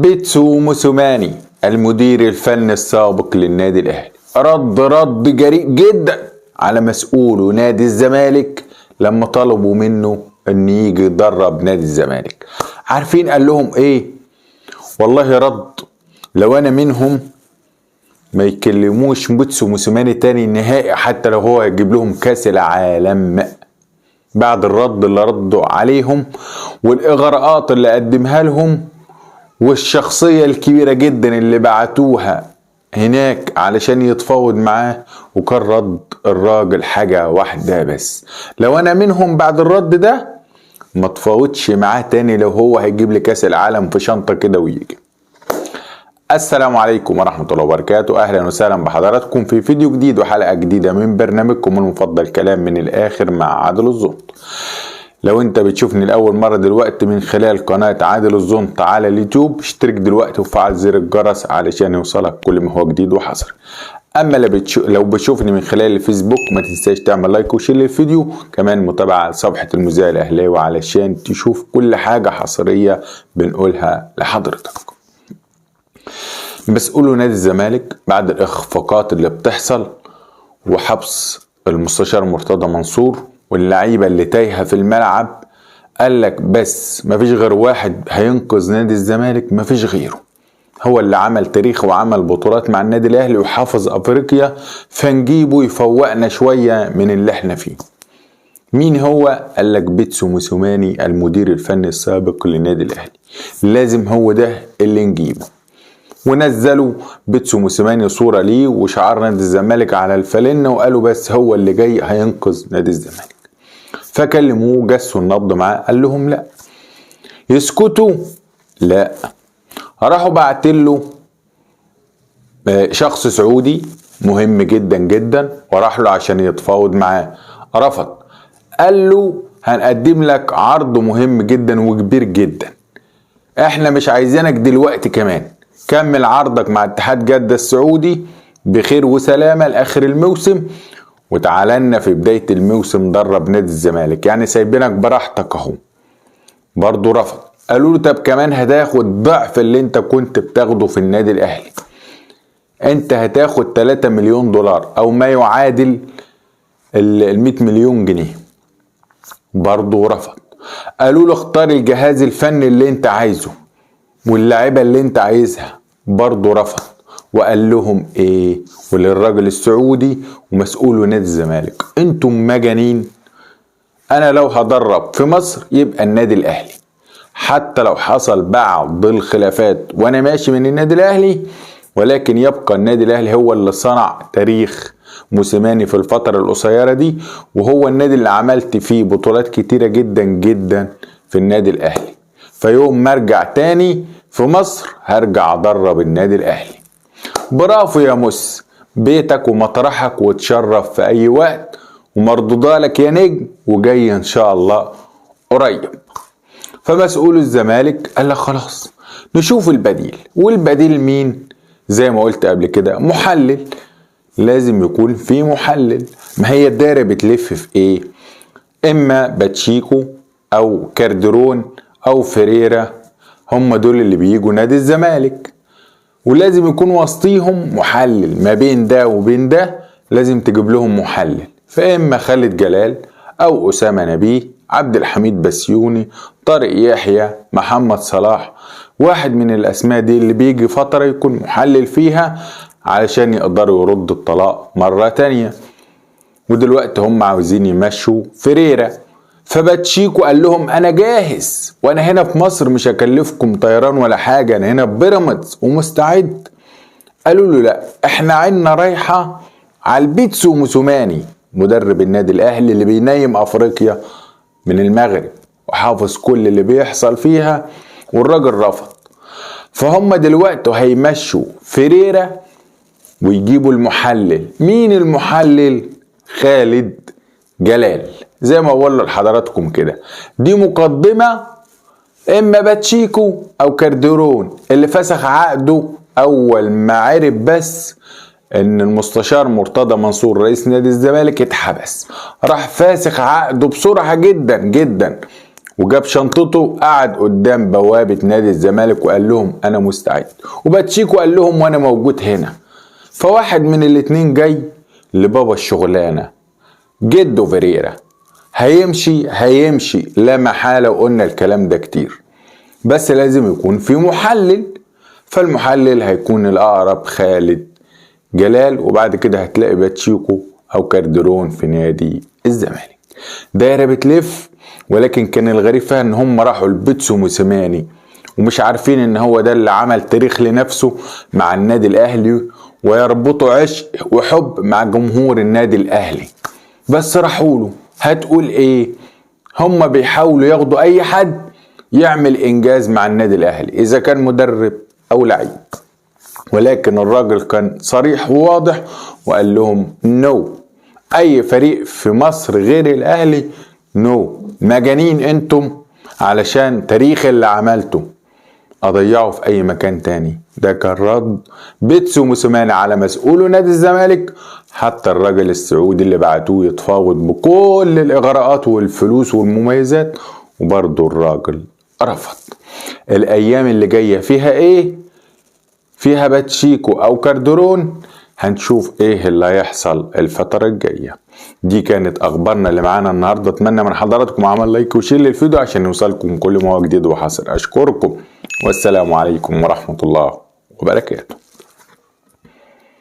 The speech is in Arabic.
بيتسو موسوماني المدير الفني السابق للنادي الاهلي رد جريء جدا على مسؤول نادي الزمالك لما طلبوا منه ان يجي يدرب نادي الزمالك. عارفين قال لهم ايه؟ والله رد لو انا منهم ما يكلموش بيتسو موسوماني تاني نهائي، حتى لو هو هيجيب لهم كاس العالم. بعد الرد اللي ردوا عليهم والاغراءات اللي قدمها لهم والشخصية الكبيرة جدا اللي بعتوها هناك علشان يتفاوض معاه، وكان رد الراجل حاجة واحدة بس: لو انا منهم بعد الرد ده ما تفاوضش معاه تاني لو هو هيجيب لي كاس العالم في شنطة كده ويجي. السلام عليكم ورحمة الله وبركاته، اهلا وسهلا بحضراتكم في فيديو جديد وحلقة جديدة من برنامجكم المفضل كلام من الاخر مع عادل الزنط. لو انت بتشوفني لاول مرة دلوقتي من خلال قناة عادل الزنط على اليوتيوب، اشترك دلوقتي وفعل زر الجرس علشان يوصلك كل ما هو جديد وحصري. اما لو بتشوفني من خلال الفيسبوك ما تنساش تعمل لايك وشير للفيديو، كمان متابعة صفحة المذيع الاهلاوي علشان تشوف كل حاجة حصرية بنقولها لحضرتك. مسؤولو نادي الزمالك بعد الاخفاقات اللي بتحصل وحبس المستشار مرتضى منصور واللعيبة اللي تايهة في الملعب، قال لك بس مفيش غير واحد هينقذ نادي الزمالك، مفيش غيره، هو اللي عمل تاريخ وعمل بطولات مع النادي الاهلي وحافظ افريقيا، فنجيبه يفوقنا شوية من اللي احنا فيه. مين هو؟ قال لك بيتسو موسوماني المدير الفني السابق للنادي الاهلي، لازم هو ده اللي نجيبه. ونزلوا بيتسو موسوماني صورة ليه وشعار نادي الزمالك على الفالنة وقالوا بس هو اللي جاي هينقذ نادي الزمالك. فكلموه جسوا النبض معاه، قال لهم لا. يسكتوا؟ لا. راحوا بعتله شخص سعودي مهم جدا جدا وراح له عشان يتفاوض معاه، رفض. قال له هنقدم لك عرض مهم جدا وكبير جدا، احنا مش عايزينك دلوقتي، كمان كمل عرضك مع اتحاد جدة السعودي بخير وسلامة لاخر الموسم وتعالى لنا في بداية الموسم درب نادي الزمالك، يعني سايبينك براحتك اهو. برضه رفض. قالوا له طب كمان هتاخد ضعف اللي انت كنت بتاخده في النادي الاهلي، انت هتاخد 3 مليون دولار او ما يعادل 100 مليون جنيه. برضه رفض. قالوا له اختار الجهاز الفني اللي انت عايزه واللاعيبه اللي انت عايزها، برضه رفض. وقال لهم ايه وللراجل السعودي ومسؤول نادي الزمالك: انتم مجانين، انا لو هدرب في مصر يبقى النادي الاهلي، حتى لو حصل بعض الخلافات وانا ماشي من النادي الاهلي، ولكن يبقى النادي الاهلي هو اللي صنع تاريخ موسيماني في الفترة القصيرة دي، وهو النادي اللي عملت فيه بطولات كتيرة جدا جدا في النادي الاهلي، فيوم ما ارجع تاني في مصر هرجع ادرب النادي الاهلي. برافو يا موس، بيتك ومطرحك وتشرف في اي وقت، ومردودالك يا نجم، وجاي ان شاء الله قريب. فمسؤول الزمالك قال لك خلاص نشوف البديل. والبديل مين؟ زي ما قلت قبل كده محلل، لازم يكون في محلل. ما هي الدايره بتلف في ايه؟ اما باتشيكو او كاردرون او فريرا، هم دول اللي بيجوا نادي الزمالك، ولازم يكون وسطيهم محلل. ما بين ده وبين ده لازم تجيب لهم محلل، فاما خالد جلال او اسامه نبيه، عبد الحميد بسيوني، طارق يحيى، محمد صلاح، واحد من الاسماء دي اللي بيجي فتره يكون محلل فيها علشان يقدروا يردوا الطلاق مرة تانية. ودلوقتي هم عاوزين يمشوا فريرا، فباتشيكو قال لهم انا جاهز وانا هنا في مصر مش هكلفكم طيران ولا حاجة، انا هنا في بيراميدز ومستعد. قالوا له لا، احنا عيننا رايحة على البيتسو موسوماني مدرب النادي الاهلي اللي بينيم افريقيا من المغرب وحافظ كل اللي بيحصل فيها، والراجل رفض. فهم دلوقتي هيمشوا فريرا ويجيبوا المحلل. مين المحلل؟ خالد جلال. زي ما بقول لحضراتكم كده، دي مقدمة. اما باتشيكو او كاردرون اللي فسخ عقده اول ما عرف بس ان المستشار مرتضى منصور رئيس نادي الزمالك اتحبس، راح فاسخ عقده بسرعة جدا جدا وجاب شنطته قعد قدام بوابة نادي الزمالك وقال لهم انا مستعد، وباتشيكو قال لهم وانا موجود هنا. فواحد من الاتنين جاي لبابا الشغلانة جدو فيريرا، هيمشي لا محالة، وقلنا الكلام ده كتير، بس لازم يكون في محلل. فالمحلل هيكون الأقرب خالد جلال، وبعد كده هتلاقي باتشيكو أو كاردرون في نادي الزمالك. دايرة بتلف، ولكن كان الغريب فيها ان هم راحوا لبيتسو موسيماني ومش عارفين ان هو ده اللي عمل تاريخ لنفسه مع النادي الأهلي، ويربطوا عشق وحب مع جمهور النادي الأهلي. بس راحوا له، هتقول ايه؟ هم بيحاولوا ياخدوا اي حد يعمل انجاز مع النادي الاهلي، اذا كان مدرب او لعيب. ولكن الراجل كان صريح وواضح وقال لهم نو، اي فريق في مصر غير الاهلي نو، مجانين انتم علشان تاريخ اللي عملته اضيعه في اي مكان تاني. ده كان رد بيتسو موسيماني على مسؤوله نادي الزمالك. حتى الراجل السعودي اللي بعتوه يتفاوض بكل الاغراءات والفلوس والمميزات، وبرضه الراجل رفض. الايام اللي جاية فيها ايه؟ فيها باتشيكو او كاردرون، هنشوف ايه اللي هيحصل الفترة الجاية. دي كانت اخبارنا اللي معانا النهاردة. اتمنى من حضراتكم عمل لايك وشير للفيديو عشان يوصلكم كل ما هو جديد وحصر. اشكركم والسلام عليكم ورحمة الله وبركاته.